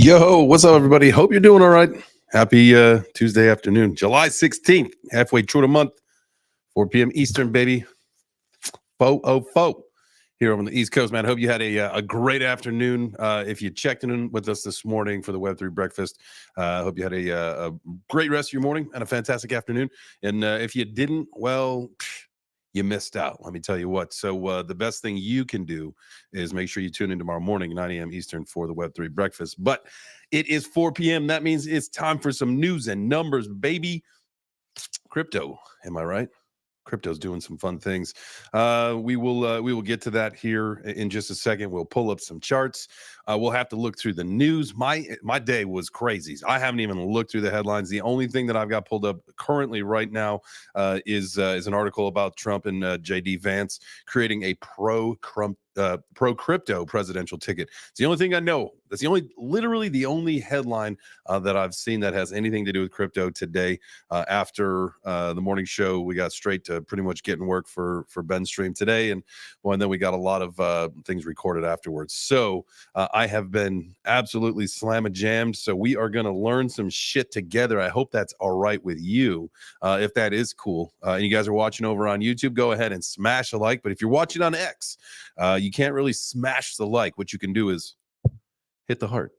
Yo, what's up, everybody? Hope you're doing all right. Happy Tuesday afternoon, July 16th, halfway through the month, 4 p.m. Eastern, baby. Fo here on the East Coast, man. Hope you had a great afternoon. If you checked in with us this morning for the Web3 breakfast, hope you had a great rest of your morning and a fantastic afternoon. And if you didn't, well, you missed out. Let me tell you what. So the best thing you can do is make sure you tune in tomorrow morning, 9 a.m. Eastern, for the Web3 breakfast. But it is 4 p.m. That means it's time for some news and numbers, baby. Crypto, am I right? Crypto's doing some fun things. We will get to that here in just a second. We'll pull up some charts. We'll have to look through the news. My day was crazy. I haven't even looked through the headlines. The only thing that I've got pulled up currently right now is an article about Trump and JD Vance creating a pro-crypto presidential ticket. It's the only thing I know. That's literally the only headline that I've seen that has anything to do with crypto today. After the morning show, we got straight to pretty much getting work for Ben's stream today, and then we got a lot of things recorded afterwards. So I have been absolutely slam-a-jammed. So we are going to learn some shit together. I hope that's all right with you. If that is cool, and you guys are watching over on YouTube, go ahead and smash a like. But if you're watching on X, you can't really smash the like. What you can do is hit the heart.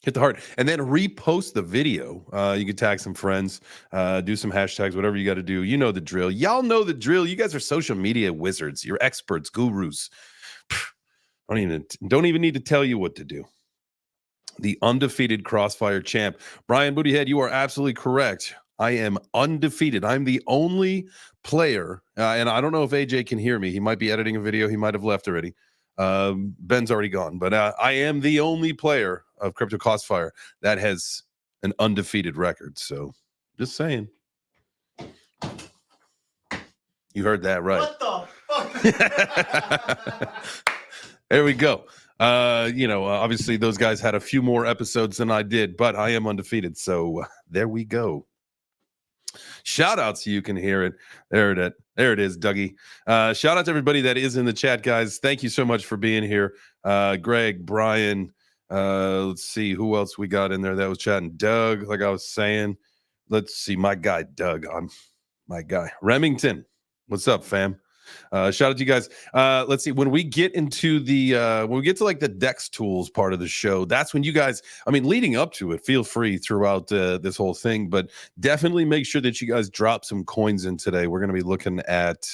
Hit the heart and then repost the video. You can tag some friends, do some hashtags, whatever you got to do. You know the drill. Y'all know the drill. You guys are social media wizards. You're experts, gurus. Don't even need to tell you what to do. The undefeated Crossfire champ, Brian Bootyhead, you are absolutely correct. I am undefeated. I'm the only player, and I don't know if AJ can hear me. He might be editing a video. He might have left already. Ben's already gone, but I am the only player of Crypto Crossfire that has an undefeated record. So just saying. You heard that right. What the fuck? There we go. Obviously those guys had a few more episodes than I did, but I am undefeated. So there we go. Shout out to you can hear it. There it is, Dougie. Shout out to everybody that is in the chat, guys. Thank you so much for being here. Greg, Brian, let's see who else we got in there that was chatting. Doug, like I was saying. Let's see, my guy, Doug. My guy. Remington. What's up, fam? Shout out to you guys. Let's see. When we get into like the Dex tools part of the show, that's when you guys, leading up to it, feel free throughout this whole thing, but definitely make sure that you guys drop some coins in today. We're going to be looking at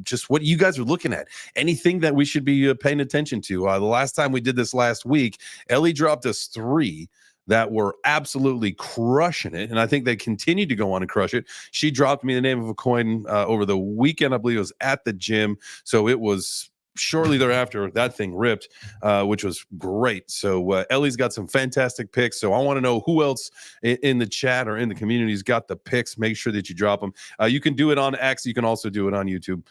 just what you guys are looking at. Anything that we should be paying attention to. The last time we did this last week, Ellie dropped us 3 that were absolutely crushing it. And I think they continue to go on and crush it. She dropped me the name of a coin over the weekend. I believe it was at the gym. So it was shortly thereafter that thing ripped, which was great. So Ellie's got some fantastic picks. So I want to know who else in the chat or in the community's got the picks. Make sure that you drop them. You can do it on X. You can also do it on YouTube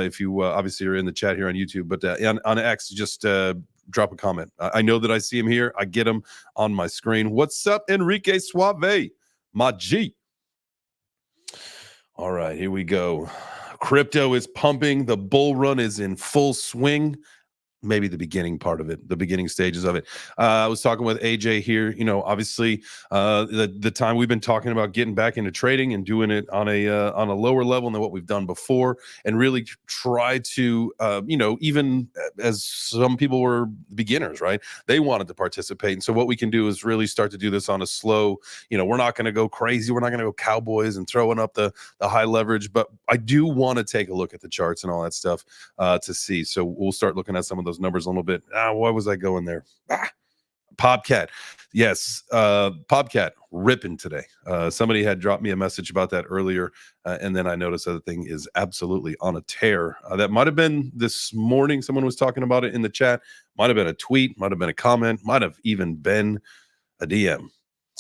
if you obviously are in the chat here on YouTube. But on X, just drop a comment. I know that I see him here. I get him on my screen. What's up, Enrique Suave? My G. All right, here we go. Crypto is pumping. The bull run is in full swing. Maybe the beginning part of it, the beginning stages of it. I was talking with AJ here. Obviously, the time we've been talking about getting back into trading and doing it on a lower level than what we've done before, and really try to, even as some people were beginners, right? They wanted to participate, and so what we can do is really start to do this on a slow. We're not going to go crazy. We're not going to go cowboys and throwing up the high leverage, but I do want to take a look at the charts and all that stuff to see. So we'll start looking at some of those numbers a little bit. Why was I going there? Popcat. Yes. Popcat ripping today. Somebody had dropped me a message about that earlier. And then I noticed that the thing is absolutely on a tear. That might've been this morning. Someone was talking about it in the chat. Might've been a tweet, might've been a comment, might've even been a DM.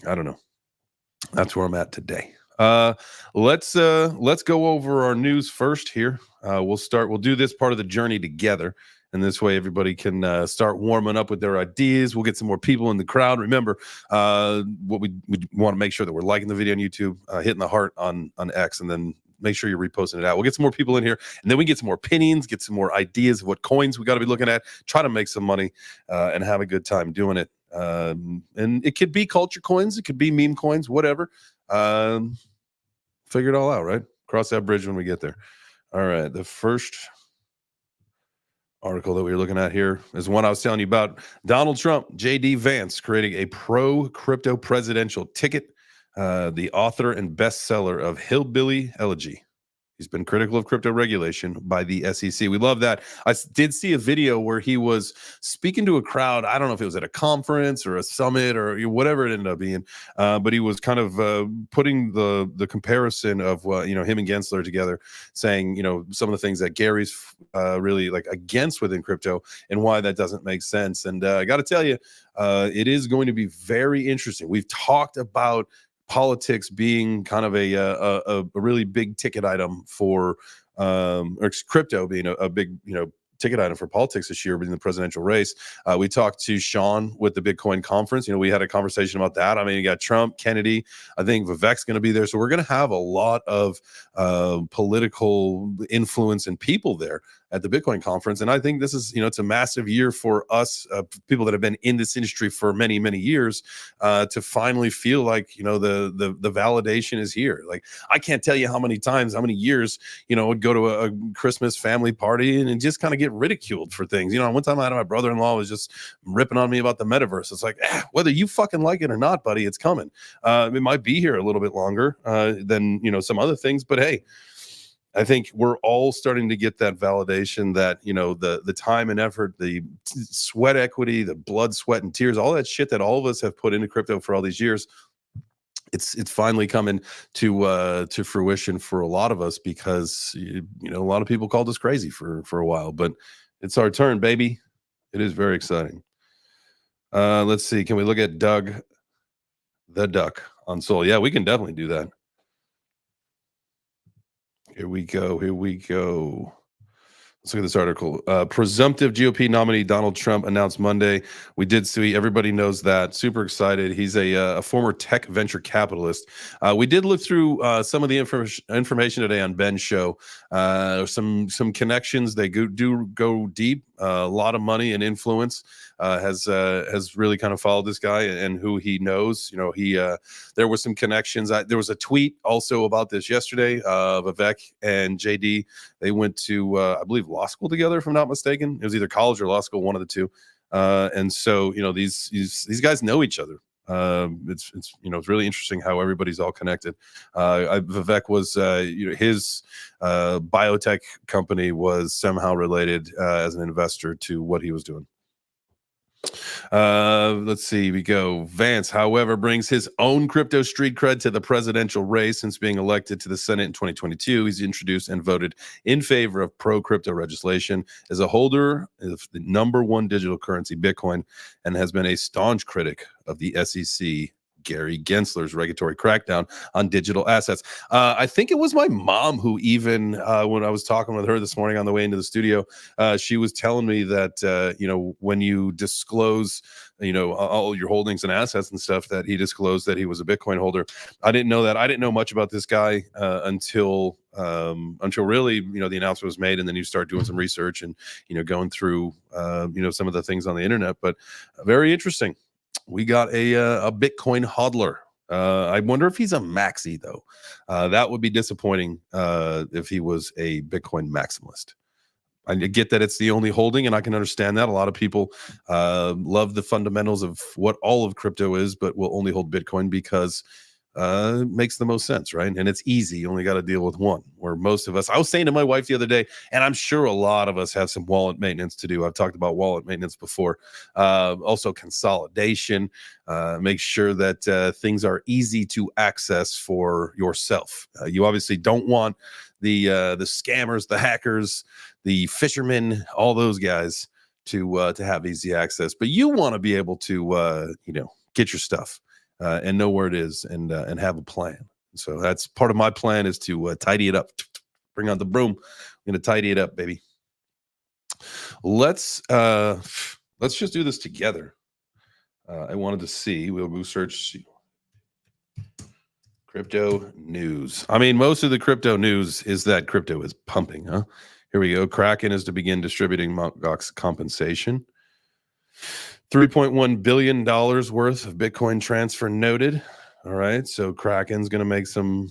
I don't know. That's where I'm at today. Let's go over our news first here. We'll do this part of the journey together. And this way everybody can start warming up with their ideas. We'll get some more people in the crowd. Remember, what we want to make sure that we're liking the video on YouTube, hitting the heart on X, and then make sure you're reposting it out. We'll get some more people in here, and then we get some more opinions, get some more ideas of what coins we got to be looking at, try to make some money, and have a good time doing it. And it could be culture coins, it could be meme coins, whatever. Figure it all out, right? Cross that bridge when we get there. All right, the first article that we were looking at here is one I was telling you about. Donald Trump, J.D. Vance, creating a pro-crypto presidential ticket. The author and bestseller of Hillbilly Elegy. He's been critical of crypto regulation by the SEC. We love that. I did see a video where he was speaking to a crowd. I don't know if it was at a conference or a summit or whatever it ended up being, but he was kind of putting the comparison of him and Gensler together, saying some of the things that Gary's really like against within crypto and why that doesn't make sense. And I got to tell you, it is going to be very interesting. We've talked about politics being kind of a really big ticket item for or crypto being a big ticket item for politics this year in the presidential race. We talked to Sean with the Bitcoin conference. We had a conversation about that. I mean, you got Trump, Kennedy. I think Vivek's going to be there. So we're going to have a lot of political influence and people there at the Bitcoin conference. And I think this is, it's a massive year for us, people that have been in this industry for many, many years, to finally feel like, the validation is here. Like, I can't tell you how many years, would go to a Christmas family party and just kind of get ridiculed for things. One time I had my brother-in-law was just ripping on me about the metaverse. It's like, whether you fucking like it or not, buddy, it's coming. It might be here a little bit longer than, some other things, but hey, I think we're all starting to get that validation that, the time and effort, the sweat equity, the blood, sweat, and tears, all that shit that all of us have put into crypto for all these years, it's finally coming to fruition for a lot of us, because a lot of people called us crazy for a while, but it's our turn, baby. It is very exciting. Let's see. Can we look at Doug the Duck on Sol? Yeah, we can definitely do that. Here we go. Let's look at this article. Presumptive GOP nominee Donald Trump announced Monday. We did see, everybody knows that. Super excited. He's a former tech venture capitalist. We did look through some of the information today on Ben's show. Some connections. They do go deep. A lot of money and influence. Has really kind of followed this guy and who he knows. There were some connections. There was a tweet also about this yesterday. Vivek and JD, they went to I believe law school together, if I'm not mistaken. It was either college or law school, one of the two. And so these guys know each other. It's really interesting how everybody's all connected. Vivek was his biotech company was somehow related as an investor to what he was doing. Let's see. We go. Vance, however, brings his own crypto street cred to the presidential race. Since being elected to the Senate in 2022, he's introduced and voted in favor of pro-crypto legislation, as a holder of the #1 digital currency, Bitcoin, and has been a staunch critic of the SEC Gary Gensler's regulatory crackdown on digital assets. I think it was my mom who even, when I was talking with her this morning on the way into the studio, she was telling me that, when you disclose, all your holdings and assets and stuff, that he disclosed that he was a Bitcoin holder. I didn't know that. I didn't know much about this guy until really, the announcement was made, and then you start doing some research and, going through, some of the things on the internet. But very interesting. We got a Bitcoin hodler. I wonder if he's a maxi, though. That would be disappointing if he was a Bitcoin maximalist. I get that it's the only holding, and I can understand that. A lot of people love the fundamentals of what all of crypto is, but will only hold Bitcoin because it makes the most sense, right? And it's easy. You only got to deal with one. Where most of us, I was saying to my wife the other day, and I'm sure a lot of us have some wallet maintenance to do. I've talked about wallet maintenance before. Also consolidation. Make sure that things are easy to access for yourself. You obviously don't want the scammers, the hackers, the fishermen, all those guys to have easy access. But you want to be able to get your stuff. And know where it is, and have a plan. So that's part of my plan, is to tidy it up. Bring on the broom. I'm going to tidy it up, baby. Let's just do this together. I wanted to see. We'll go search. Crypto news. I mean, most of the crypto news is that crypto is pumping, huh? Here we go. Kraken is to begin distributing Mt. Gox compensation. $3.1 billion worth of Bitcoin transfer noted. All right. So Kraken's going to make some.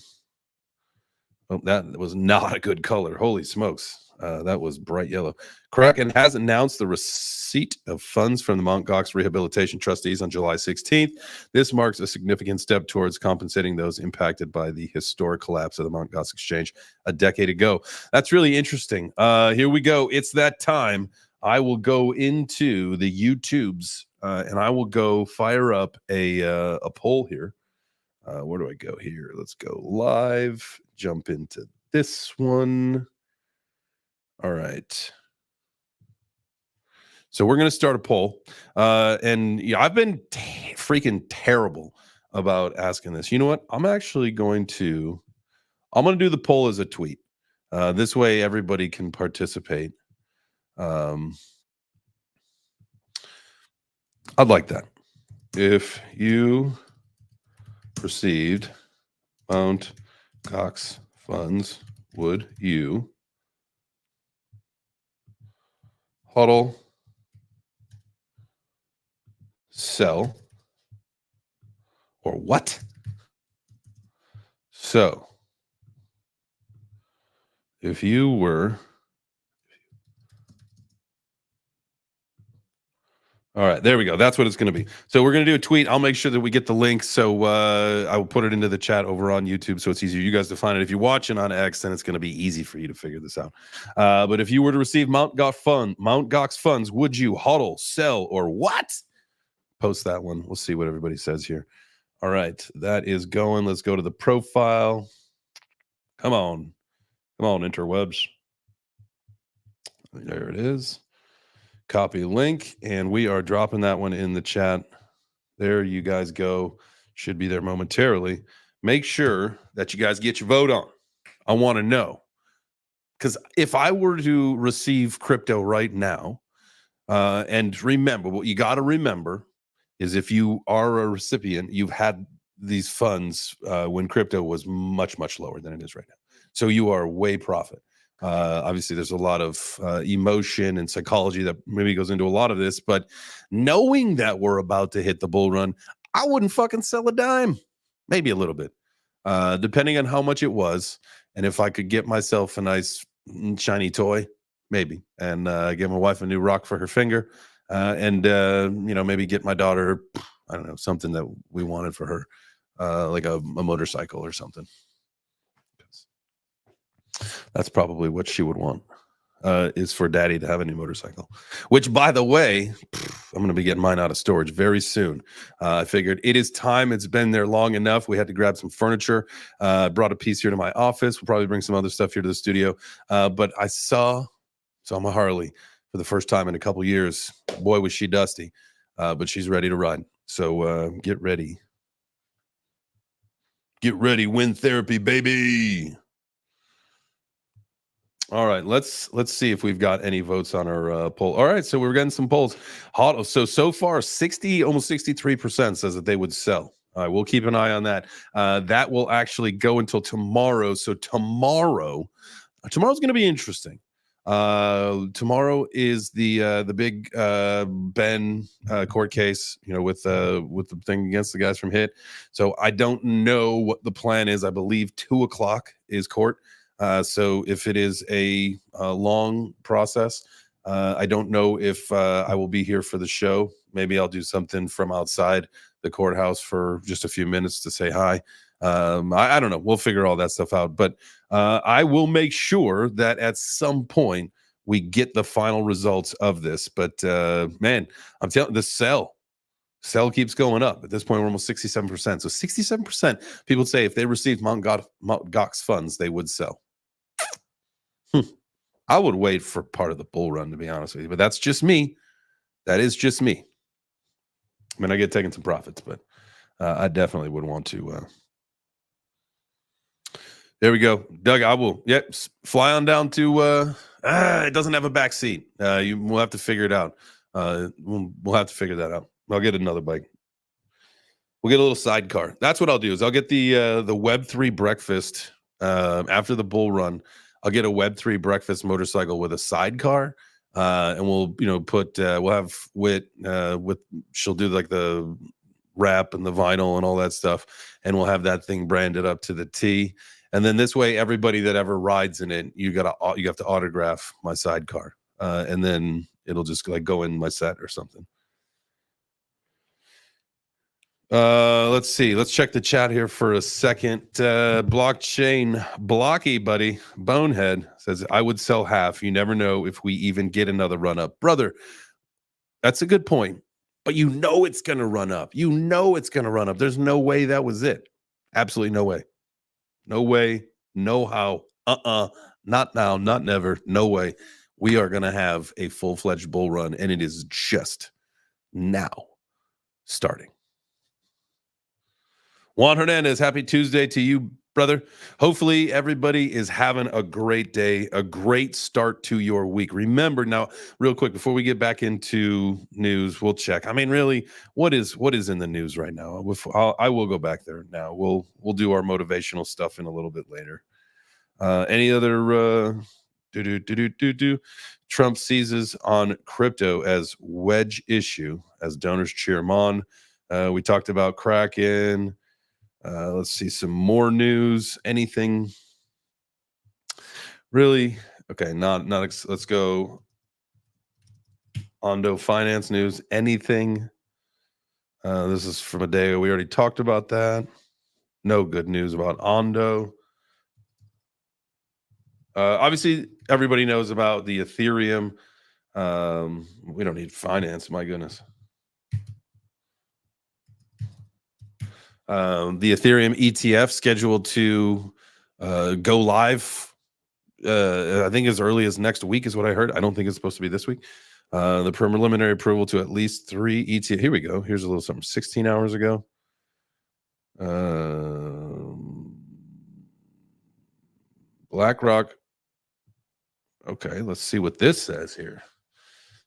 Oh, that was not a good color. Holy smokes. That was bright yellow. Kraken has announced the receipt of funds from the Mt. Gox Rehabilitation Trustees on July 16th. This marks a significant step towards compensating those impacted by the historic collapse of the Mt. Gox exchange a decade ago. That's really interesting. Here we go. It's that time. I will go into the YouTubes and I will go fire up a poll here. Where do I go here? Let's go live. Jump into this one. All right. So we're going to start a poll. And yeah, I've been freaking terrible about asking this. You know what? I'm going to do the poll as a tweet. This way everybody can participate. I'd like that. If you received Mt. Gox funds, would you hodl, sell, or what? So, if you were, all right, there we go. That's what it's going to be. So we're going to do a tweet. I'll make sure that we get the link. So I will put it into the chat over on YouTube, so it's easier for you guys to find it. If you're watching on X, then it's going to be easy for you to figure this out. But if you were to receive Mt. Gox funds, would you hodl, sell, or what? Post that one. We'll see what everybody says here. All right, that is going. Let's go to the profile. Come on, interwebs. There it is. Copy link, and we are dropping that one in the chat. There you guys go. Should be there momentarily. Make sure that you guys get your vote on. I want to know, because if I were to receive crypto right now, and remember, what you got to remember is if you are a recipient, you've had these funds when crypto was much, much lower than it is right now. So you are way profit. Obviously, there's a lot of emotion and psychology that maybe goes into a lot of this, but knowing that we're about to hit the bull run, I wouldn't fucking sell a dime. Maybe a little bit, depending on how much it was. And if I could get myself a nice shiny toy, maybe, and get my wife a new rock for her finger, and maybe get my daughter, I don't know, something that we wanted for her, like a motorcycle or something. That's probably what she would want, is for daddy to have a new motorcycle, which, by the way, I'm going to be getting mine out of storage very soon. I figured it is time. It's been there long enough. We had to grab some furniture. Brought a piece here to my office. We'll probably bring some other stuff here to the studio. But I saw my Harley for the first time in a couple years. Boy, was she dusty, but she's ready to ride. So get ready. Get ready. Wind therapy, baby. All right, let's see if we've got any votes on our poll. All right, so we're getting some polls. So far, 60, almost 63% says that they would sell. All right, we'll keep an eye on that. That will actually go until tomorrow. So tomorrow's going to be interesting. Tomorrow is the big Ben court case, with the thing against the guys from HIT. So I don't know what the plan is. I believe 2:00 is court. So if it is a long process, I don't know if I will be here for the show. Maybe I'll do something from outside the courthouse for just a few minutes to say hi. I don't know. We'll figure all that stuff out. But I will make sure that at some point we get the final results of this. But man, I'm telling you, the sell keeps going up. At this point, we're almost 67%. So 67% people say if they received Mt. Gox funds, they would sell. I would wait for part of the bull run, to be honest with you, but that's just me. That is just me. I mean, I get taking some profits, but I definitely would want to. There we go, Doug. I will. Yep, fly on down to. It doesn't have a back seat. We'll have to figure it out. We'll have to figure that out. I'll get another bike. We'll get a little sidecar. That's what I'll do. Is I'll get the Web3 breakfast after the bull run. I'll get a Web3 breakfast motorcycle with a sidecar, and we'll put we'll have Wit with she'll do like the wrap and the vinyl and all that stuff, and we'll have that thing branded up to the T. And then this way, everybody that ever rides in it, you have to autograph my sidecar, and then it'll just like go in my set or something. Let's see. Let's check the chat here for a second. Blockchain Blocky, buddy. Bonehead says, I would sell half. You never know if we even get another run up. Brother, that's a good point. But you know it's going to run up. You know it's going to run up. There's no way that was it. Absolutely no way. No way. No how. Not now. Not never. No way. We are going to have a full-fledged bull run, and it is just now starting. Juan Hernandez, happy Tuesday to you, brother. Hopefully everybody is having a great day, a great start to your week. Remember now, real quick, before we get back into news, we'll check. I mean, really, what is in the news right now? I will go back there now. We'll do our motivational stuff in a little bit later. Any other Trump seizes on crypto as wedge issue as donors cheer him on. We talked about Kraken. Let's see some more news. Anything really? Okay, not. Let's go. Ondo finance news. Anything? This is from a day ago. We already talked about that. No good news about Ondo. Obviously, everybody knows about the Ethereum. We don't need finance. My goodness. The Ethereum ETF scheduled to go live, I think as early as next week is what I heard. I don't think it's supposed to be this week. The preliminary approval to at least 3 ETF. Here we go. Here's a little something. 16 hours ago. BlackRock. Okay, let's see what this says here.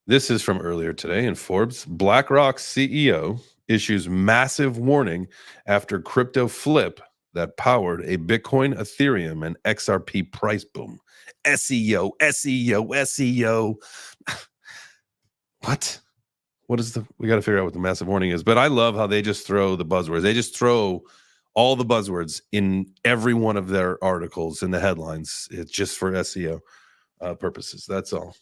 This is from earlier today in Forbes. BlackRock CEO issues massive warning after crypto flip that powered a Bitcoin, Ethereum, and XRP price boom. SEO. What is we got to figure out what the massive warning is. But I love how they just throw the buzzwords. They just throw all the buzzwords in every one of their articles in the headlines. It's just for SEO purposes. That's all.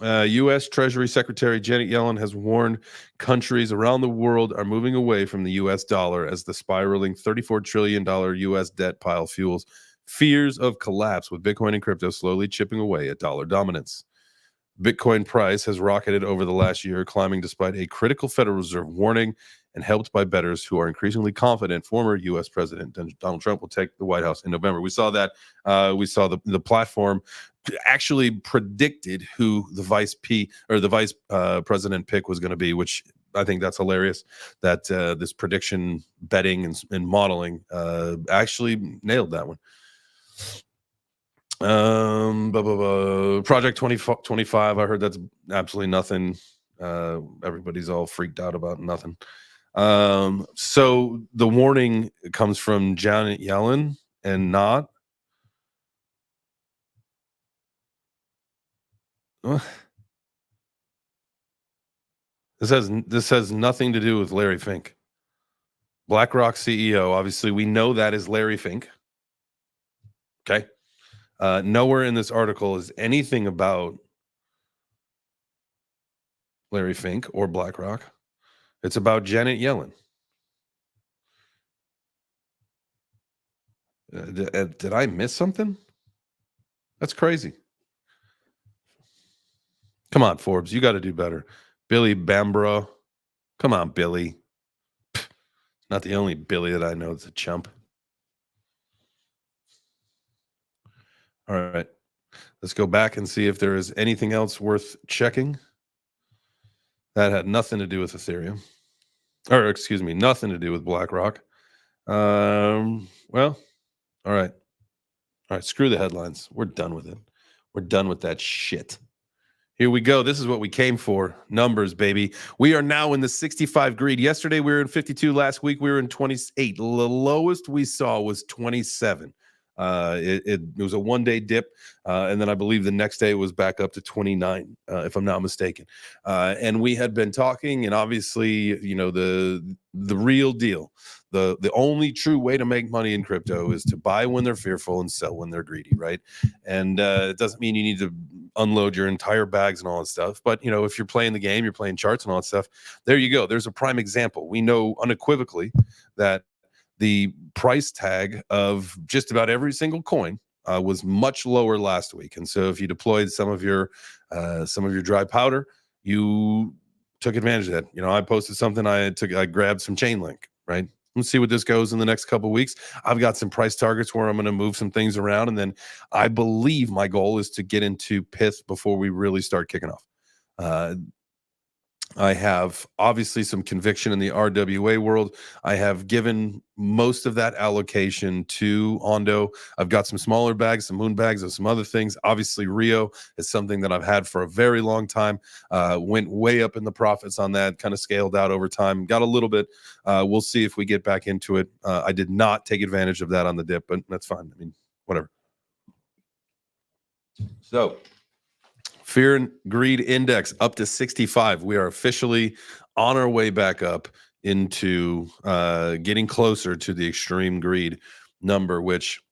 U.S. Treasury Secretary Janet Yellen has warned countries around the world are moving away from the U.S. dollar as the spiraling $34 trillion U.S. debt pile fuels fears of collapse, with Bitcoin and crypto slowly chipping away at dollar dominance. Bitcoin price has rocketed over the last year, climbing despite a critical Federal Reserve warning and helped by bettors who are increasingly confident former U.S. President Donald Trump will take the White House in November. We saw that. We saw the platform actually predicted who the vice president pick was going to be, which I think that's hilarious that this prediction betting and modeling actually nailed that one. Project 2025. I heard that's absolutely nothing. Everybody's all freaked out about nothing. So the warning comes from Janet Yellen and not. This has nothing to do with Larry Fink. BlackRock CEO. Obviously, we know that is Larry Fink. Okay. Nowhere in this article is anything about Larry Fink or BlackRock. It's about Janet Yellen. Did I miss something? That's crazy. Come on, Forbes. You got to do better. Billy Bambro. Come on, Billy. Not the only Billy that I know that's a chump. All right. Let's go back and see if there is anything else worth checking. That had nothing to do with Ethereum. Or, excuse me, nothing to do with BlackRock. Well, all right. All right, screw the headlines. We're done with it. We're done with that shit. Here we go. This is what we came for. Numbers, baby. We are now in the 65 greed. Yesterday we were in 52. Last week we were in 28. The lowest we saw was 27. It was a one-day dip, and then I believe the next day it was back up to 29, if I'm not mistaken. And we had been talking, and obviously, you know, the real deal, the only true way to make money in crypto is to buy when they're fearful and sell when they're greedy, right? And it doesn't mean you need to unload your entire bags and all that stuff. But, you know, if you're playing the game, you're playing charts and all that stuff, there you go. There's a prime example. We know unequivocally that the price tag of just about every single coin was much lower last week. And so if you deployed some of your dry powder, you took advantage of that. You know, I posted something, I grabbed some chain link, right? Let's see what this goes in the next couple of weeks. I've got some price targets where I'm going to move some things around. And then I believe my goal is to get into Pith before we really start kicking off. I have obviously some conviction in the RWA world. I have given most of that allocation to Ondo. I've got some smaller bags, some moon bags, and some other things. Obviously, Rio is something that I've had for a very long time. Went way up in the profits on that, kind of scaled out over time. Got a little bit. We'll see if we get back into it. I did not take advantage of that on the dip, but that's fine. I mean, whatever. So, Fear and Greed Index up to 65. We are officially on our way back up into getting closer to the extreme greed number, which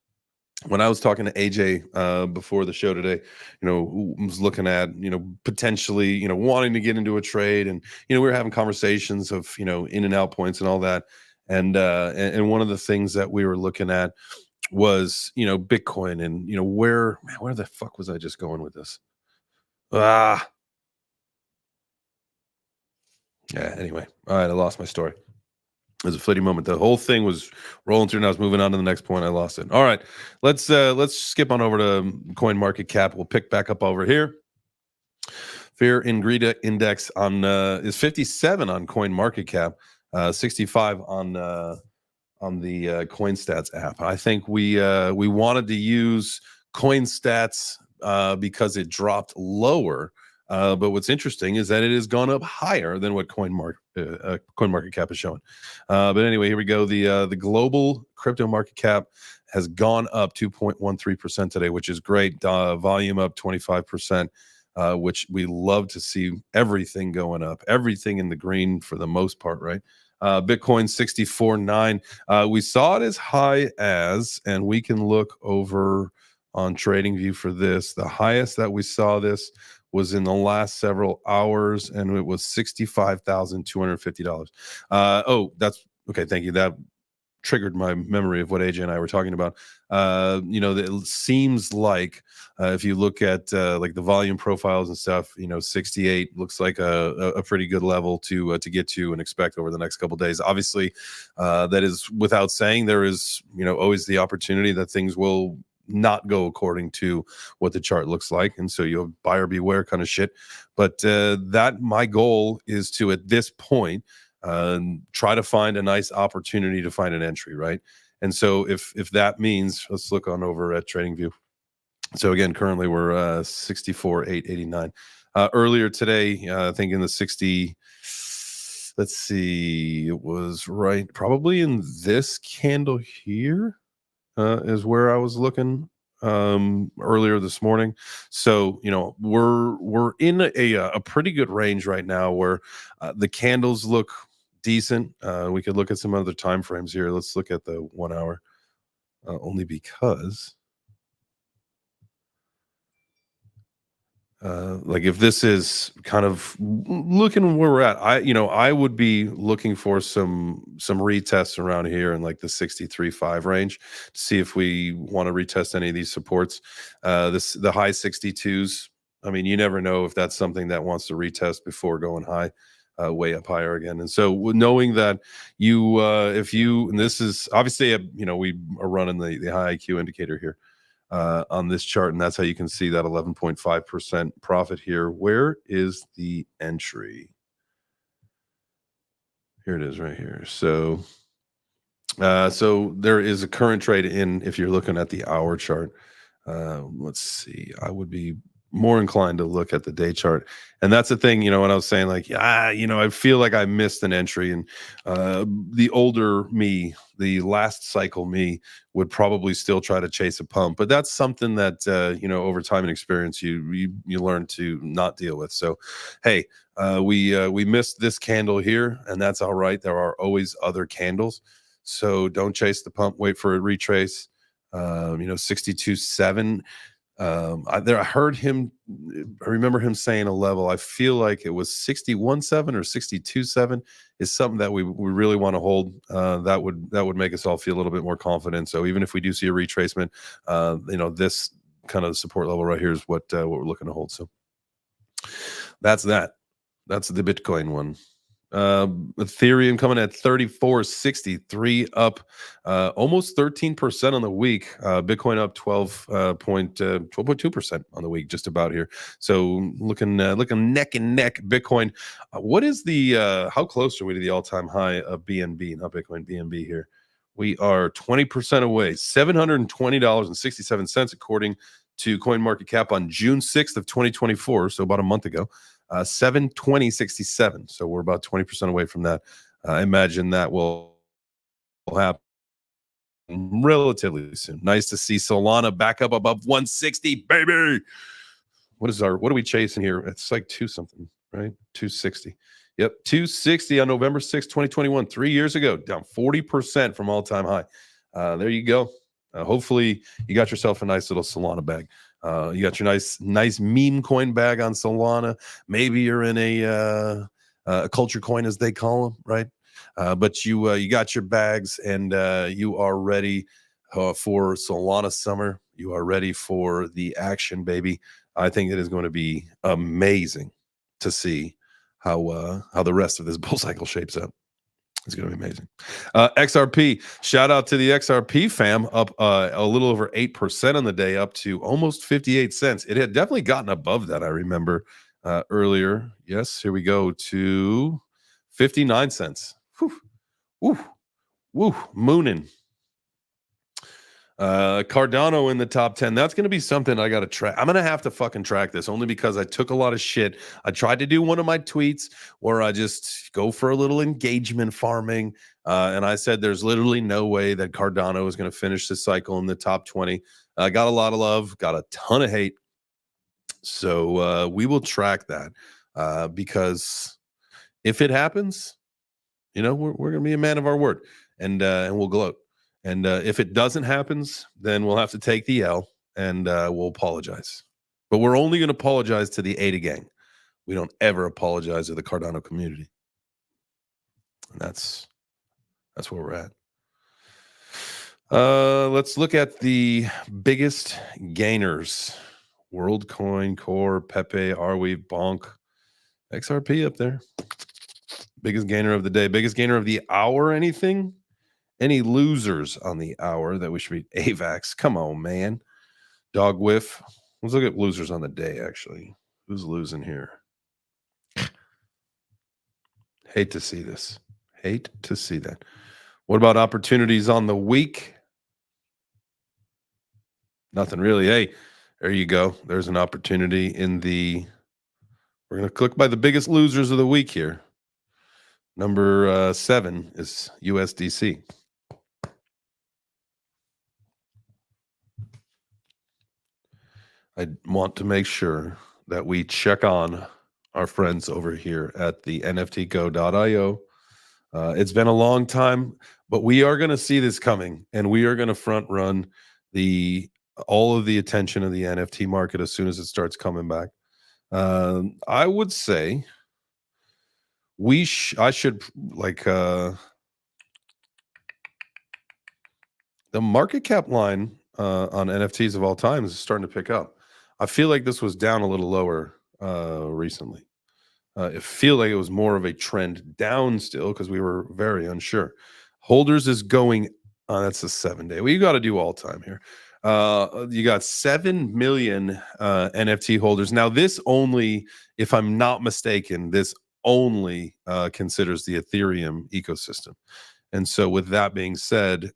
when I was talking to AJ before the show today, you know, who was looking at, you know, potentially, you know, wanting to get into a trade. And, you know, we were having conversations of, you know, in and out points and all that. And one of the things that we were looking at was, you know, Bitcoin and, you know, where the fuck was I just going with this? Yeah, anyway. All right, I lost my story. It was a fleeting moment. The whole thing was rolling through and I was moving on to the next point. I lost it. All right. Let's skip on over to Coin Market Cap. We'll pick back up over here. Fear and Greed Index on is 57 on Coin Market Cap, 65 on the CoinStats app. I think we wanted to use CoinStats because it dropped lower. But what's interesting is that it has gone up higher than what CoinMarketCap is showing. But anyway, here we go. The global crypto market cap has gone up 2.13% today, which is great. Volume up 25%, which we love to see. Everything going up, everything in the green for the most part, right? Bitcoin 64.9. We saw it as high as, and we can look over on TradingView for this. The highest that we saw this was in the last several hours, and it was $65,250. Oh, that's okay. Thank you. That triggered my memory of what AJ and I were talking about. You know, it seems like if you look at like the volume profiles and stuff, you know, 68 looks like a pretty good level to get to and expect over the next couple of days. Obviously, that is without saying there is, you know, always the opportunity that things will not go according to what the chart looks like, and so you'll buyer beware kind of shit. But that my goal is to, at this point, try to find a nice opportunity to find an entry, right? And so if that means, let's look on over at TradingView. So again, currently we're 64,889. Earlier today, I think in the 60. Let's see, it was right probably in this candle here. Is where I was looking earlier this morning. So, you know, we're in a pretty good range right now where the candles look decent. We could look at some other time frames here. Let's look at the 1 hour, only because like if this is kind of looking where we're at, I would be looking for some retests around here in like the 63.5 range to see if we want to retest any of these supports. The high 62s. I mean, you never know if that's something that wants to retest before going high, way up higher again. And so knowing that and this is obviously we are running the high IQ indicator here on this chart, and that's how you can see that 11.5% profit here. Where is the entry? Here it is right here. So there is a current trade in, if you're looking at the hour chart. Let's see. I would be more inclined to look at the day chart. And that's the thing, when I was saying like, I feel like I missed an entry, and the older me, the last cycle me, would probably still try to chase a pump. But that's something that over time and experience, you learn to not deal with. So, hey, we missed this candle here, and that's all right. There are always other candles, so don't chase the pump. Wait for a retrace. 62.7. I heard him. I remember him saying a level. I feel like it was 61.7 or 62.7 is something that we really want to hold. That would make us all feel a little bit more confident. So even if we do see a retracement, this kind of support level right here is what we're looking to hold. So that's that. That's the Bitcoin one. Ethereum coming at 34.63, up almost 13% on the week. Bitcoin up 12.2% on the week, just about here. So looking neck and neck. Bitcoin, what is the how close are we to the all-time high of BNB, not Bitcoin, BNB here? We are 20% away, $720.67 according to CoinMarketCap on June 6th of 2024, so about a month ago. 720.67. So we're about 20% away from that. I imagine that will happen relatively soon. Nice to see Solana back up above 160, baby. What are we chasing here? It's like 2 something, right? 260. Yep, 260 on November 6th, 2021, 3 years ago, down 40% from all-time high. There you go. Hopefully you got yourself a nice little Solana bag. You got your nice meme coin bag on Solana. Maybe you're in a culture coin, as they call them, right? But you got your bags, and you are ready for Solana summer. You are ready for the action, baby. I think it is going to be amazing to see how the rest of this bull cycle shapes up. It's going to be amazing. XRP, shout out to the XRP fam, up a little over 8% on the day, up to almost 58 cents. It had definitely gotten above that, I remember earlier. Yes, here we go to 59 cents. Whew, woo, woo, mooning. Cardano in the top 10. That's going to be something I got to track. I'm going to have to fucking track this, only because I took a lot of shit. I tried to do one of my tweets where I just go for a little engagement farming. And I said, there's literally no way that Cardano is going to finish this cycle in the top 20. I got a lot of love, got a ton of hate. So we will track that because if it happens, we're going to be a man of our word, and we'll gloat. And if it doesn't happen, then we'll have to take the L, and we'll apologize. But we're only going to apologize to the ADA gang. We don't ever apologize to the Cardano community. And that's where we're at. Let's look at the biggest gainers. WorldCoin, Core, Pepe, Arweave, Bonk, XRP up there. Biggest gainer of the day. Biggest gainer of the hour, anything? Any losers on the hour that we should be? AVAX, come on, man. Dog whiff. Let's look at losers on the day, actually. Who's losing here? Hate to see this. Hate to see that. What about opportunities on the week? Nothing really. Hey, there you go. There's an opportunity in the... We're going to click by the biggest losers of the week here. Number 7 is USDC. I want to make sure that we check on our friends over here at the NFTco.io. It's been a long time, but we are going to see this coming, and we are going to front run all of the attention of the NFT market as soon as it starts coming back. I would say I should the market cap line on NFTs of all times is starting to pick up. I feel like this was down a little lower recently. It feels like it was more of a trend down still because we were very unsure. Holders is going that's a 7-day. Well, you got to do all time here. You got 7 million NFT holders. Now, this only, if I'm not mistaken, this only considers the Ethereum ecosystem. And so with that being said,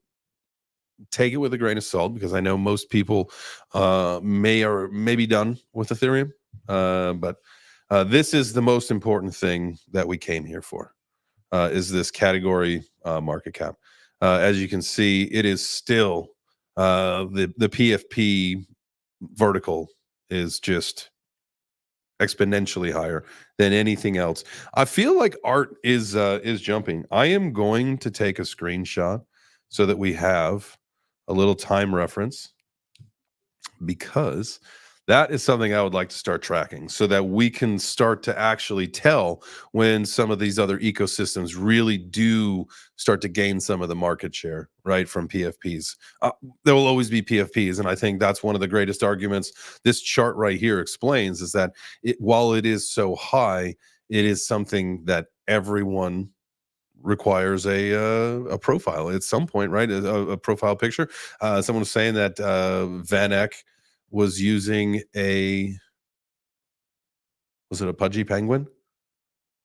take it with a grain of salt, because I know most people may be done with Ethereum. But this is the most important thing that we came here for, is this category market cap. As you can see, it is still the PFP vertical is just exponentially higher than anything else. I feel like art is jumping. I am going to take a screenshot so that we have a little time reference, because that is something I would like to start tracking, so that we can start to actually tell when some of these other ecosystems really do start to gain some of the market share, right, from PFPs. There will always be PFPs, and I think that's one of the greatest arguments this chart right here explains, is that while it is so high, it is something that everyone requires a profile at some point, right? A profile picture. Someone was saying that Van Eck was using was it a pudgy penguin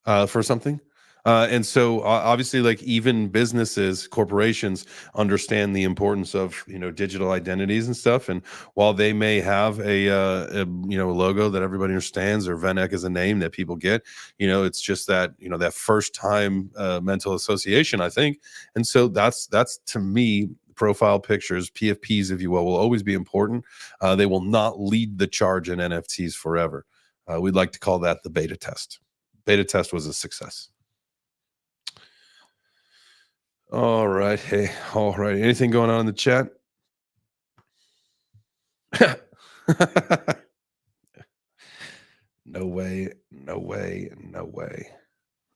for something? And so obviously, like, even businesses, corporations understand the importance of, digital identities and stuff. And while they may have a logo that everybody understands, or Van Eck is a name that people get, it's just that, that first time mental association, I think. And so that's to me, profile pictures, PFPs, if you will always be important. They will not lead the charge in NFTs forever. We'd like to call that the beta test. Beta test was a success. All right. Hey, all right. Anything going on in the chat? No way. No way. No way.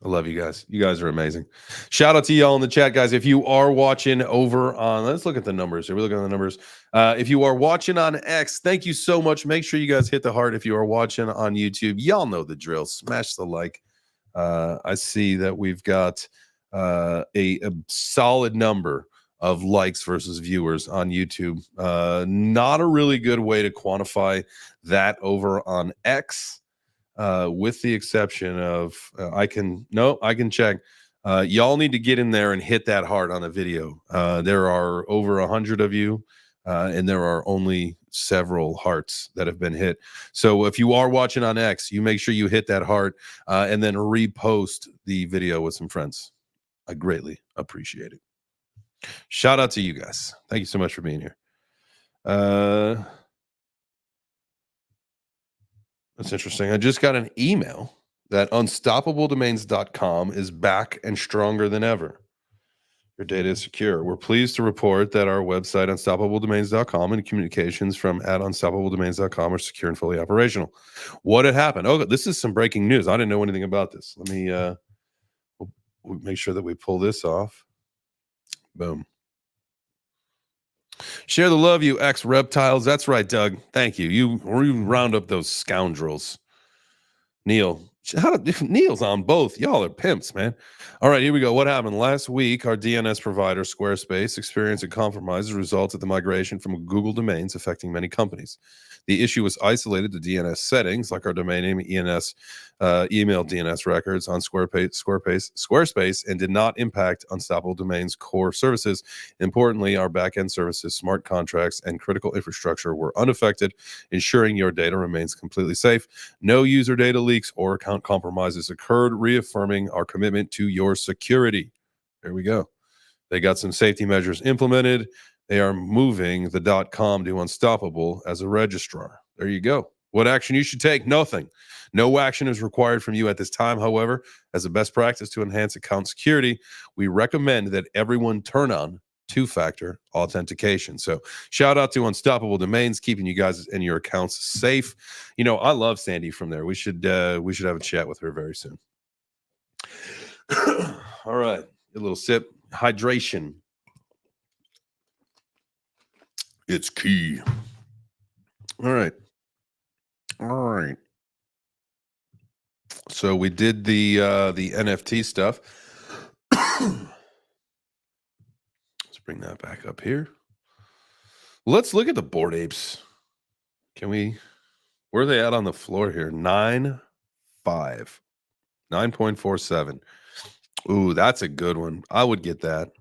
I love you guys. You guys are amazing. Shout out to y'all in the chat, guys. If you are watching over on, let's look at the numbers. Are we looking at the numbers? If you are watching on X, thank you so much. Make sure you guys hit the heart. If you are watching on YouTube, y'all know the drill. Smash the like. I see that we've got a solid number of likes versus viewers on YouTube. Not a really good way to quantify that over on X. With the exception of I can check. Y'all need to get in there and hit that heart on a video. There are over 100 of you, and there are only several hearts that have been hit. So if you are watching on X, you make sure you hit that heart and then repost the video with some friends. I greatly appreciate it. Shout out to you guys. Thank you so much for being here. That's interesting. I just got an email that unstoppabledomains.com is back and stronger than ever. Your data is secure. We're pleased to report that our website, unstoppabledomains.com, and communications from at unstoppabledomains.com are secure and fully operational. What had happened? Oh, this is some breaking news. I didn't know anything about this. Let me we'll make sure that we pull this off. Boom. Share the love, you ex-reptiles. That's right, Doug. Thank you. You round up those scoundrels. Neil. Neil's on both. Y'all are pimps, man. All right, here we go. What happened? Last week, our DNS provider, Squarespace, experienced a compromise as a result of the migration from Google domains, affecting many companies. The issue was isolated to DNS settings, like our domain name, email DNS records on Squarespace, and did not impact Unstoppable Domains' core services. Importantly, our backend services, smart contracts, and critical infrastructure were unaffected, ensuring your data remains completely safe. No user data leaks or account compromises occurred, reaffirming our commitment to your security. There we go. They got some safety measures implemented. They are moving the .com to Unstoppable as a registrar. There you go. What action you should take? Nothing. No action is required from you at this time. However, as a best practice to enhance account security, we recommend that everyone turn on two-factor authentication. So shout out to Unstoppable Domains, keeping you guys and your accounts safe. I love Sandy from there. We should have a chat with her very soon. All right, a little sip. Hydration. It's key. All right. So we did the NFT stuff. Let's bring that back up here. Let's look at the Bored Apes. Where are they at on the floor here? 9.47. Ooh, that's a good one. I would get that.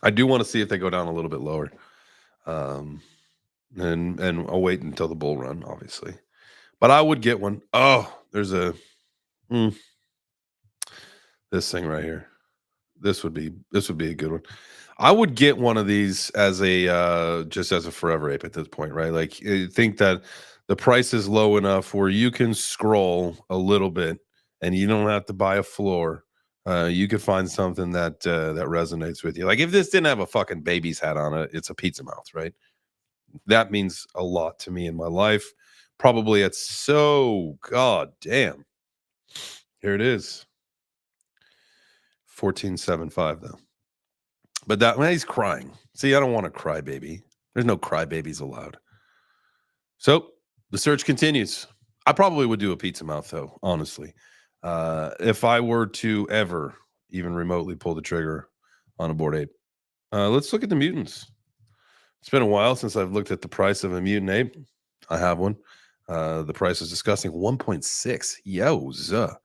I do want to see if they go down a little bit lower. And I'll wait until the bull run, obviously. But I would get one. Oh, there's a this thing right here. This would be a good one. I would get one of these as a just as a forever ape at this point, right? Like, think that the price is low enough where you can scroll a little bit and you don't have to buy a floor. You could find something that that resonates with you. Like, if this didn't have a fucking baby's hat on it, it's a pizza mouth, right? That means a lot to me in my life. Probably it's so goddamn. Here it is. 1475 though. But that when he's crying. See, I don't want to cry baby. There's no cry babies allowed. So the search continues. I probably would do a pizza mouth though, honestly. If I were to ever even remotely pull the trigger on a Bored Ape. Let's look at the mutants. It's been a while since I've looked at the price of a mutant ape. I have one. The price is disgusting. 1.6. Yowza.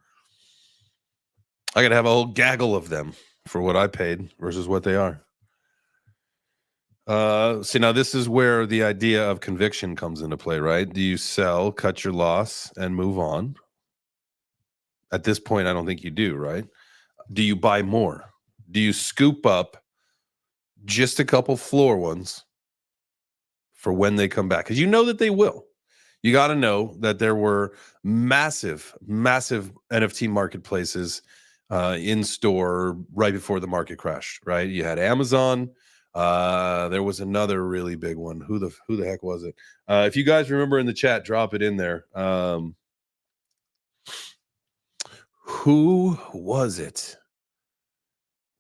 I gotta have a whole gaggle of them for what I paid versus what they are. See, now this is where the idea of conviction comes into play, right? Do you sell, cut your loss, and move on? At this point, I don't think you do, right? Do you buy more? Do you scoop up just a couple floor ones for when they come back? Because you know that they will. You got to know that there were massive NFT marketplaces in store right before the market crashed, right? You had Amazon. There was another really big one. Who the heck was it? If you guys remember in the chat, drop it in there. Who was it?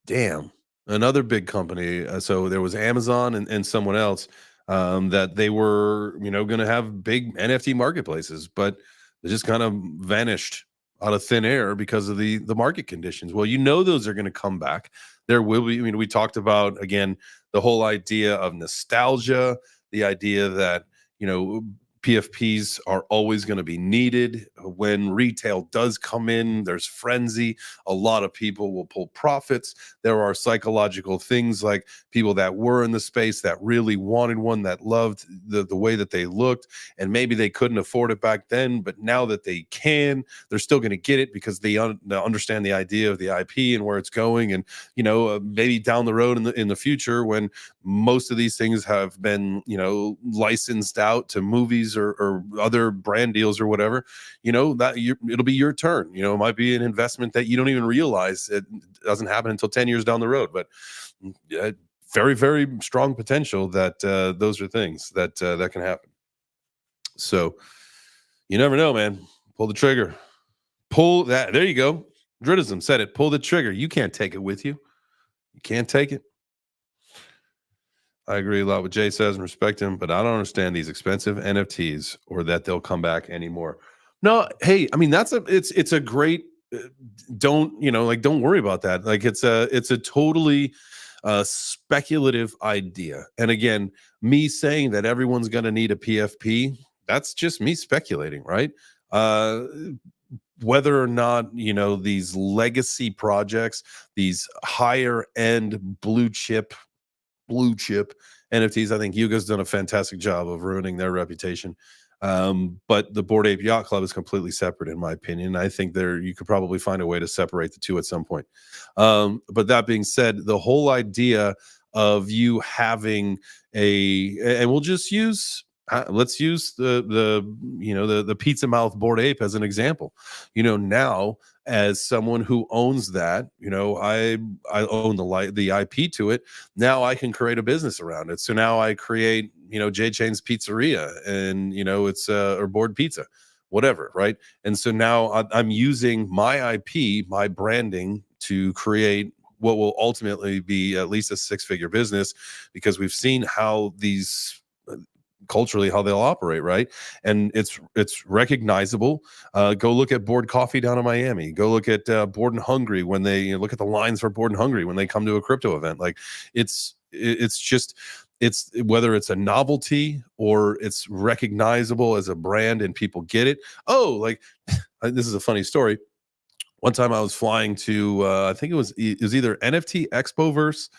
Damn, another big company. So there was Amazon and someone else that they were, going to have big NFT marketplaces, but they just kind of vanished out of thin air because of the market conditions. Well, those are going to come back. There will be. We talked about again the whole idea of nostalgia, the idea that PFPs are always going to be needed. When retail does come in, there's frenzy. A lot of people will pull profits. There are psychological things like people that were in the space that really wanted one, that loved the way that they looked, and maybe they couldn't afford it back then, but now that they can, they're still going to get it because they understand the idea of the IP and where it's going. And maybe down the road in the future, when most of these things have been licensed out to movies or other brand deals or whatever, that it'll be your turn. It might be an investment that you don't even realize it doesn't happen until 10 years down the road, but very, very strong potential that those are things that can happen. So you never know, man. Pull the trigger. Pull that. There you go. Dridism said it. Pull the trigger. You can't take it with you. You can't take it. I agree a lot with Jay says and respect him, but I don't understand these expensive NFTs or that they'll come back anymore. No, hey, I mean it's a great don't worry about that. Like it's a totally speculative idea. And again, me saying that everyone's going to need a PFP, that's just me speculating, right? Whether or not these legacy projects, these higher end blue chip NFTs. I think Yuga's done a fantastic job of ruining their reputation. But the Bored Ape Yacht Club is completely separate, in my opinion. I think you could probably find a way to separate the two at some point. But that being said, the whole idea of you having and we'll just use let's use the pizza mouth Bored Ape as an example. Now, as someone who owns that, I own the IP to it. Now I can create a business around it. So now I create, JChains Pizzeria, and it's or Bored Pizza, whatever, right? And so now I'm using my IP, my branding, to create what will ultimately be at least a six-figure business, because we've seen how these culturally how they'll operate, right? And it's recognizable. Go look at Bored Coffee down in Miami. Go look at Bored and Hungry when they look at the lines for Bored and Hungry when they come to a crypto event. Like it's whether it's a novelty or it's recognizable as a brand and people get it. Oh, like this is a funny story. One time I was flying to I think it was either NFT Expoverse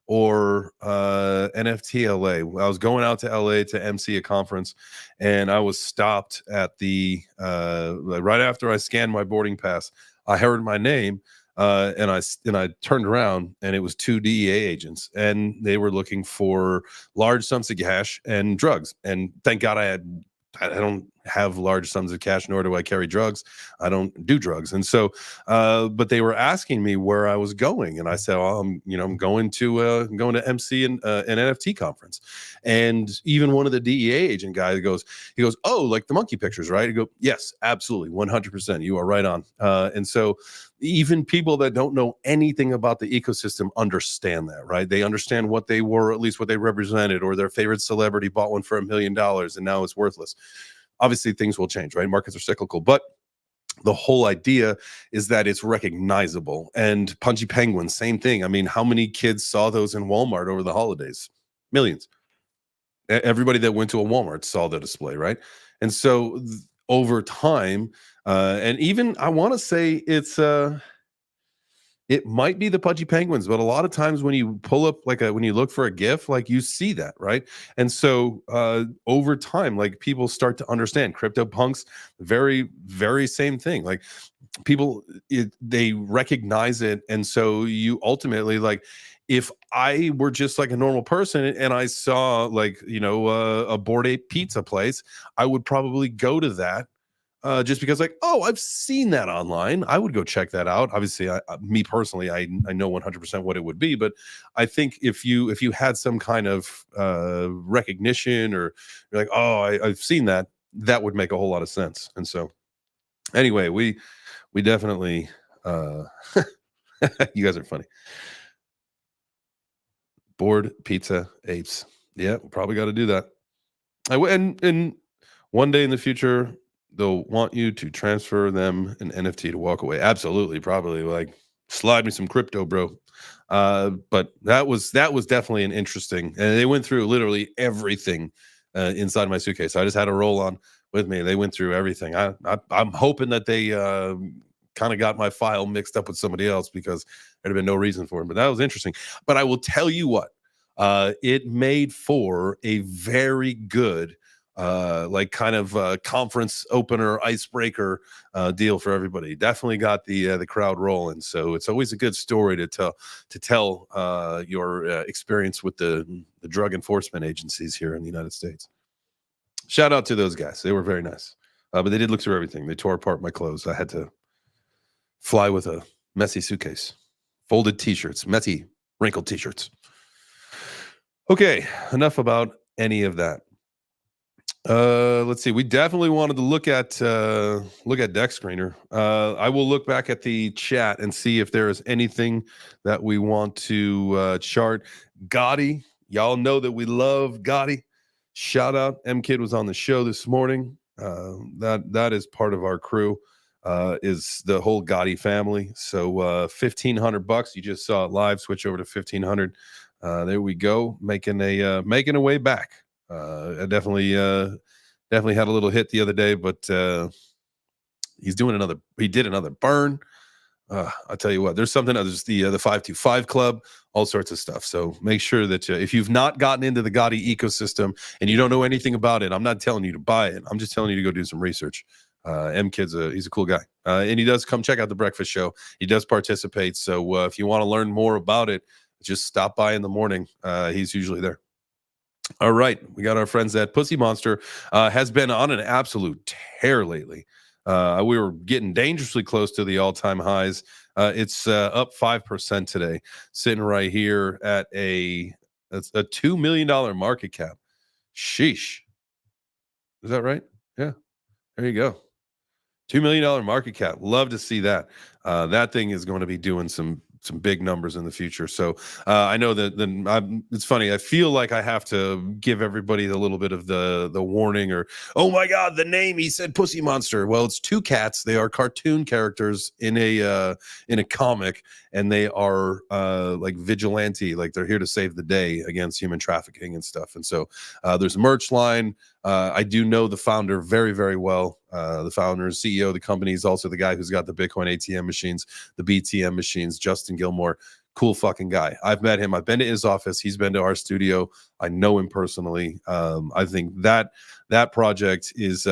or NFT LA. I was going out to LA to MC a conference, and I was stopped at the right after I scanned my boarding pass. I heard my name, and I turned around, and it was two DEA agents, and they were looking for large sums of cash and drugs. And thank God I don't have large sums of cash, nor do I carry drugs. I don't do drugs. And so, but they were asking me where I was going. And I said, well, I'm going to MC an NFT conference. And even one of the DEA agent guys goes, oh, like the monkey pictures, right? I go, yes, absolutely. 100%. You are right on. And so even people that don't know anything about the ecosystem understand that, right? They understand what they were, at least what they represented, or their favorite celebrity bought one for $1 million and now it's worthless. Obviously, things will change, right? Markets are cyclical, but the whole idea is that it's recognizable. And Punchy Penguin, same thing. I mean, how many kids saw those in Walmart over the holidays? Millions. Everybody that went to a Walmart saw the display, right? And so over time, and even I want to say it might be the Pudgy Penguins, but a lot of times when you pull up when you look for a GIF, like you see that, right? And so over time, like people start to understand CryptoPunks, very, very same thing. Like people, they recognize it. And so you ultimately, like, if I were just like a normal person and I saw a Bored Ape pizza place, I would probably go to that just because, like, oh, I've seen that online. I would go check that out. Obviously, me personally, I know 100% what it would be, but I think if you had some kind of recognition, or you're like, oh, I've seen that, that would make a whole lot of sense. And so, anyway, we definitely, you guys are funny. Bored pizza apes. Yeah, probably got to do that. And one day in the future, they'll want you to transfer them an NFT to walk away. Absolutely, probably like slide me some crypto, bro. But that was definitely an interesting. And they went through literally everything inside my suitcase. I just had a roll on with me. They went through everything. I'm hoping that they kind of got my file mixed up with somebody else, because there'd have been no reason for it. But that was interesting. But I will tell you what, it made for a very good conference opener, icebreaker deal for everybody. Definitely got the crowd rolling. So it's always a good story to tell your experience with the drug enforcement agencies here in the United States. Shout out to those guys. They were very nice. But they did look through everything. They tore apart my clothes. I had to fly with a messy suitcase, folded t-shirts, messy, wrinkled t-shirts. Okay, enough about any of that. Let's see. We definitely wanted to look at Deck Screener. I will look back at the chat and see if there is anything that we want to chart. Gotti, y'all know that we love Gotti. Shout out. M Kid was on the show this morning. That is part of our crew. Is the whole Gotti family. So $1,500. You just saw it live. Switch over to 1,500. There we go. Making a way back. I definitely had a little hit the other day, but he did another burn. I tell you what, there's something. There's the 525 Club, all sorts of stuff. So make sure that if you've not gotten into the Gotti ecosystem and you don't know anything about it, I'm not telling you to buy it. I'm just telling you to go do some research. M Kid's he's a cool guy, and he does come check out the breakfast show. He does participate. So if you want to learn more about it, just stop by in the morning. He's usually there. All right, we got our friends at Pussy Monster. Has been on an absolute tear lately. We were getting dangerously close to the all-time highs. It's up 5% today, sitting right here at a $2 million market cap. Sheesh. Is that right? Yeah, there you go. $2 million market cap. Love to see that. That thing is going to be doing some big numbers in the future. So I know that it's funny. I feel like I have to give everybody a little bit of the warning, or, oh my God, the name, he said Pussy Monster. Well, it's two cats. They are cartoon characters in a comic, and they are like vigilante, like they're here to save the day against human trafficking and stuff. And so there's a merch line. I do know the founder very, very well. The founder and CEO of the company is also the guy who's got the Bitcoin ATM machines, the BTM machines, Justin Gilmore. Cool fucking guy. I've met him. I've been to his office. He's been to our studio. I know him personally. I think that project is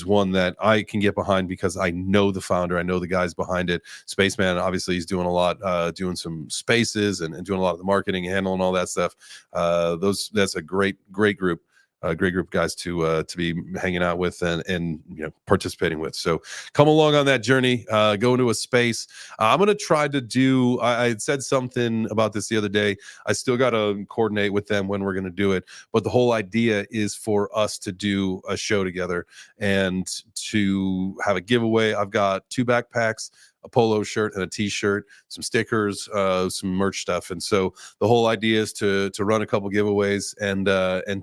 one that I can get behind because I know the founder. I know the guys behind it. Spaceman, obviously, he's doing a lot, doing some spaces and doing a lot of the marketing, handling all that stuff. That's a great group. A great group of guys to be hanging out with and participating with. So come along on that journey. Go into a space. I'm gonna try to do. I had said something about this the other day. I still got to coordinate with them when we're gonna do it. But the whole idea is for us to do a show together and to have a giveaway. I've got 2 backpacks, a polo shirt and a t-shirt, some stickers, some merch stuff. And so the whole idea is to run a couple giveaways and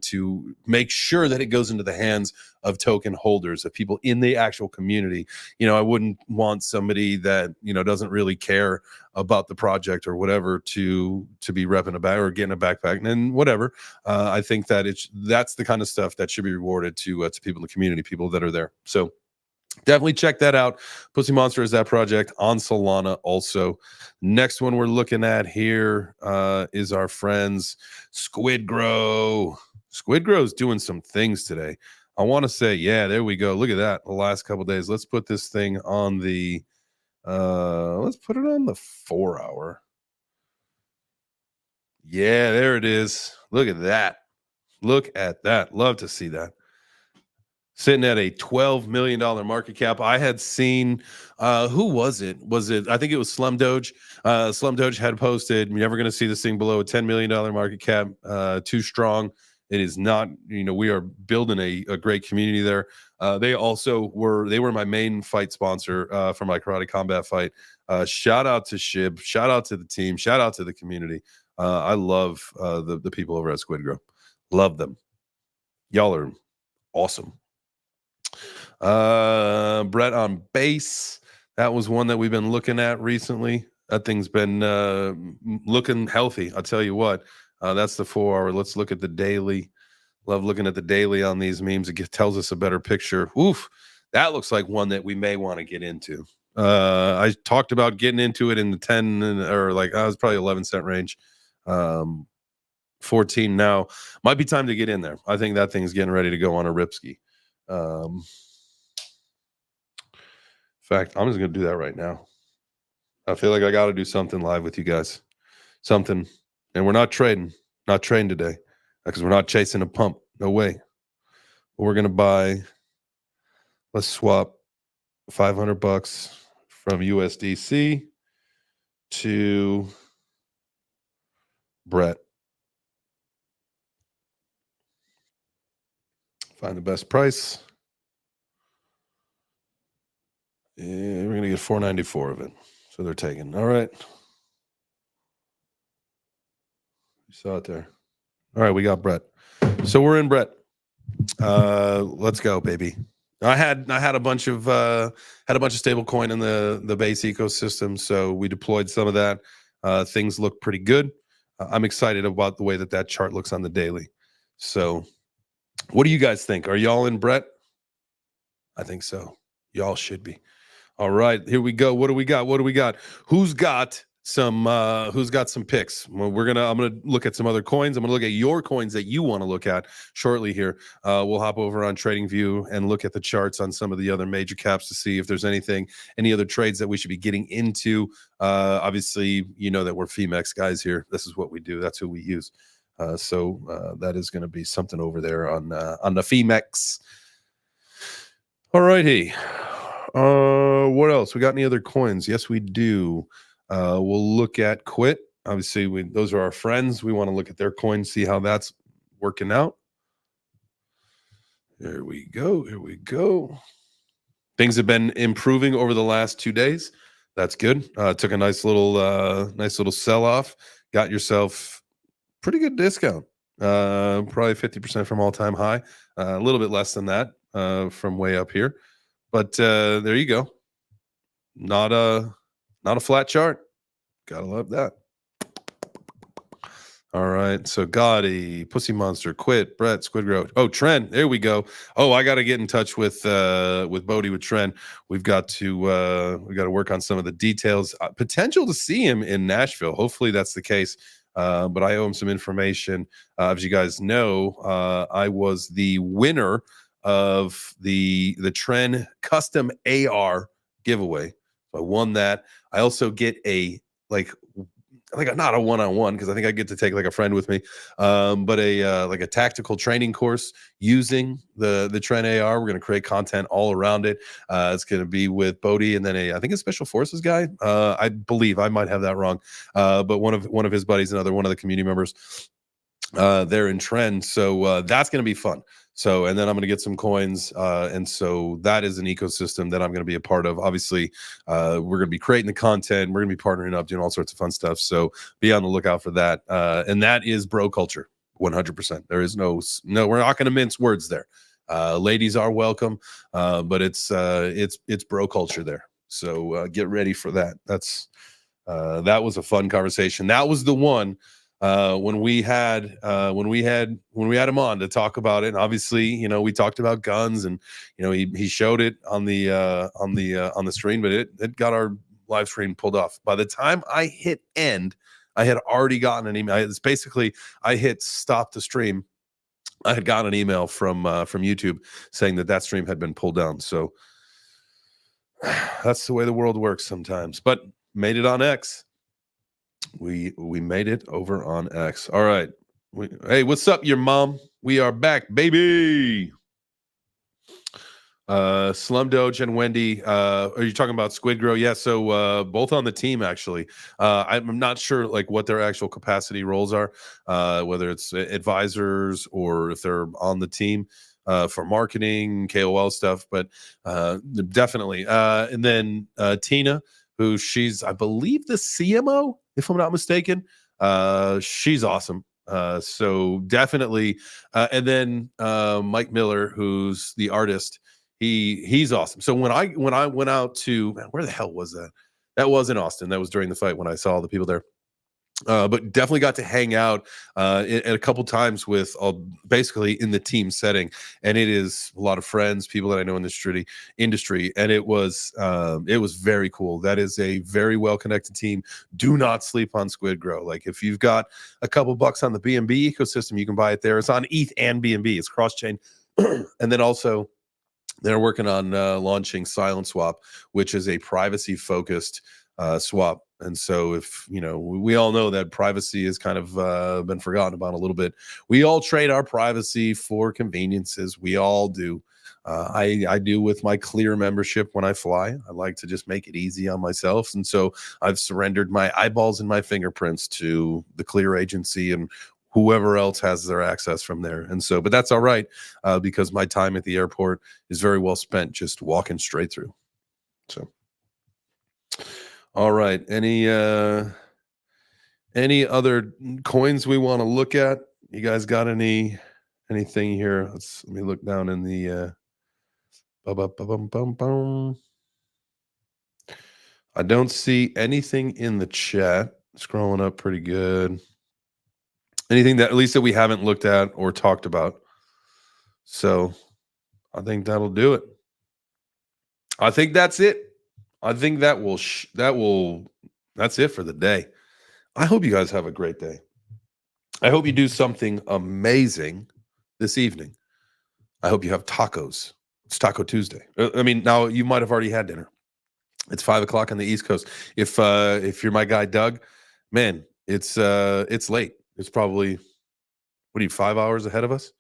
to make sure that it goes into the hands of token holders, of people in the actual community. I wouldn't want somebody that, doesn't really care about the project or whatever to be repping a bag or getting a backpack and whatever. I think that that's the kind of stuff that should be rewarded to people in the community, people that are there. So definitely check that out. Pussy Monster is that project on Solana also. Next one we're looking at here is our friends Squid Grow. Squid Grow's doing some things today. I want to say, yeah, there we go. Look at that. The last couple of days. Let's put this thing on the let's put it on the 4-hour. Yeah, there it is. Look at that. Look at that. Love to see that. Sitting at a $12 million market cap. I had seen, who was it? I think it was Slum Doge. Slum Doge had posted, you're never going to see this thing below a $10 million market cap. Too strong. It is not, we are building a great community there. They were my main fight sponsor for my karate combat fight. Shout out to Shib. Shout out to the team. Shout out to the community. I love the people over at Squid Grow. Love them. Y'all are awesome. Brett on base. That was one that we've been looking at recently. That thing's been looking healthy. I'll tell you what. That's the 4-hour. Let's look at the daily. Love looking at the daily on these memes. It tells us a better picture. Oof. That looks like one that we may want to get into. I talked about getting into it in the 10 or like I was probably 11-cent range. 14 now. Might be time to get in there. I think that thing's getting ready to go on a ripski. In fact, I'm just going to do that right now. I feel like I got to do something live with you guys. Something. And we're not trading today because we're not chasing a pump. No way. We're going to buy, let's swap $500 from USDC to Brett. Find the best price. Yeah, we're going to get 494 of it. So they're taking. All right. You saw it there. All right, we got Brett. So we're in Brett. Let's go, baby. I had a bunch of stable coin in the base ecosystem, so we deployed some of that. Things look pretty good. I'm excited about the way that chart looks on the daily. So, what do you guys think? Are y'all in Brett? I think so. Y'all should be. All right, here we go. What do we got? Who's got some picks? Well, I'm gonna look at some other coins. I'm gonna look at your coins that you want to look at shortly here. We'll hop over on TradingView and look at the charts on some of the other major caps to see if there's any other trades that we should be getting into. Obviously, you know that we're Femex guys here. This is what we do. That's who we use. So that is going to be something over there on the Femex. All righty. What else? We got any other coins? Yes, we do. We'll look at Quit. Obviously, those are our friends. We want to look at their coins, see how that's working out. There we go. Things have been improving over the last 2 days. That's good. Took a nice little sell off. Got yourself pretty good discount. Probably 50% from all-time high. A little bit less than that from way up here. But there you go. Not a flat chart. Gotta love that. All right. So Gotti, Pussy Monster, Quit, Brett, Squid Grow. Oh, Trent. There we go. Oh, I got to get in touch with Bodie, with Trent. We've got to work on some of the details. Potential to see him in Nashville. Hopefully that's the case. But I owe him some information. As you guys know, I was the winner of the Trend Custom AR giveaway. So I won that. I also get a not a one-on-one, because I think I get to take like a friend with me, but a tactical training course using the Trend AR. We're going to create content all around it. It's going to be with Bodie, and then I think a special forces guy. I believe I might have that wrong, but one of his buddies, one of the community members, they're in Trend, so that's going to be fun. So, and then I'm going to get some coins, and so that is an ecosystem that I'm going to be a part of. Obviously, we're going to be creating the content, we're going to be partnering up, doing all sorts of fun stuff. So be on the lookout for that. And that is bro culture, 100%. There is no, we're not going to mince words there. Ladies are welcome, but it's bro culture there. So get ready for that. That was a fun conversation. That was the one. When we had him on to talk about it, and obviously, we talked about guns, and he showed it on the stream, but it got our live stream pulled off. By the time I hit end, I had already gotten an email. It's basically, I hit stop the stream. I had gotten an email from YouTube saying that stream had been pulled down. So that's the way the world works sometimes. But made it on X. We made it over on X. All right. Hey, what's up, your mom? We are back, baby. Slum Doge and Wendy. Are you talking about Squid Grow? Yeah. So both on the team, actually. I'm not sure like what their actual capacity roles are, whether it's advisors or if they're on the team for marketing, KOL stuff, but definitely. And then Tina, who she's, I believe, the CMO, if I'm not mistaken. She's awesome. So definitely. And then Mike Miller, who's the artist, he's awesome. So when I went out to, man, where the hell was that? That was in Austin. That was during the fight when I saw all the people there. But definitely got to hang out a couple times with basically in the team setting, and it is a lot of friends, people that I know in the industry, and it was very cool. That is a very well connected team. Do not sleep on Squid Grow. Like, if you've got a couple bucks on the BNB ecosystem, you can buy it there. It's on ETH and BNB. It's cross chain, and then also they're working on launching Silent Swap, which is a privacy focused swap. And so, if we all know that privacy has kind of been forgotten about a little bit. We all trade our privacy for conveniences. We all do. I do with my Clear membership when I fly. I like to just make it easy on myself. And so I've surrendered my eyeballs and my fingerprints to the Clear agency and whoever else has their access from there. And so, but that's all right, because my time at the airport is very well spent just walking straight through. So. All right. Any other coins we want to look at? You guys got anything here? Let me look down in the I don't see anything in the chat. Scrolling up pretty good. Anything that at least that we haven't looked at or talked about. So I think that'll do it. I think that's it. I think that's it for the day. I hope you guys have a great day. I hope you do something amazing this evening. I hope you have tacos. It's Taco Tuesday. I mean, now you might have already had dinner. It's 5:00 on the East Coast. If you're my guy Doug, man, it's late. It's probably, 5 hours ahead of us?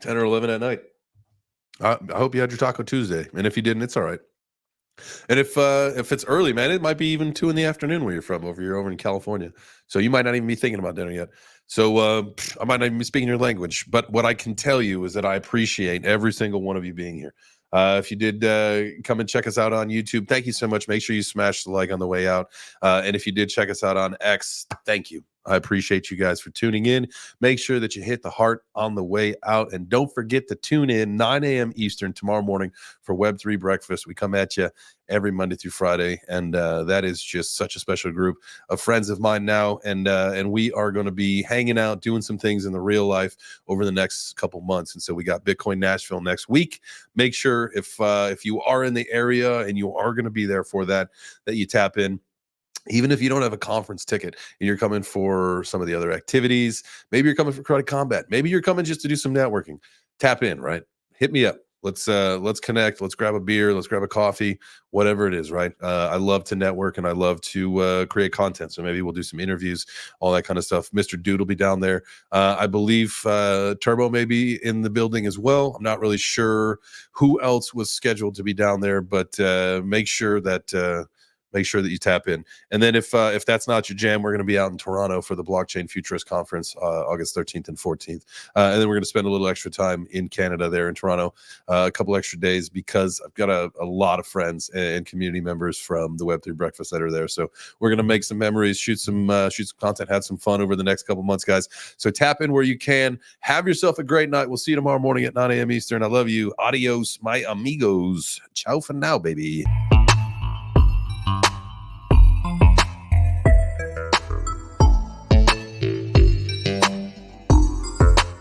10 or 11 at night. I hope you had your Taco Tuesday, and if you didn't, it's all right. And if it's early, man, it might be even 2 p.m. where you're from. You're over in California, so you might not even be thinking about dinner yet. So I might not even be speaking your language. But what I can tell you is that I appreciate every single one of you being here. If you did come and check us out on YouTube, thank you so much. Make sure you smash the like on the way out. And if you did check us out on X, thank you. I appreciate you guys for tuning in. Make sure that you hit the heart on the way out. And don't forget to tune in 9 a.m. Eastern tomorrow morning for Web3 Breakfast. We come at you every Monday through Friday. And that is just such a special group of friends of mine now. And we are going to be hanging out, doing some things in the real life over the next couple months. And so we got Bitcoin Nashville next week. Make sure if you are in the area and you are going to be there for that you tap in. Even if you don't have a conference ticket and you're coming for some of the other activities, maybe you're coming for Credit Combat, maybe you're coming just to do some networking, tap in, right? Hit me up. Let's connect. Let's grab a beer. Let's grab a coffee, whatever it is, right? I love to network and I love to create content. So maybe we'll do some interviews, all that kind of stuff. Mr. Dude will be down there. I believe Turbo may be in the building as well. I'm not really sure who else was scheduled to be down there, but make sure that you tap in. And then if that's not your jam, we're going to be out in Toronto for the Blockchain Futurist Conference, August 13th and 14th. And then we're going to spend a little extra time in Canada there in Toronto, a couple extra days, because I've got a lot of friends and community members from the Web3 Breakfast that are there. So we're going to make some memories, shoot some content, have some fun over the next couple months, guys. So tap in where you can. Have yourself a great night. We'll see you tomorrow morning at 9 a.m. Eastern. I love you. Adios, my amigos. Ciao for now, baby.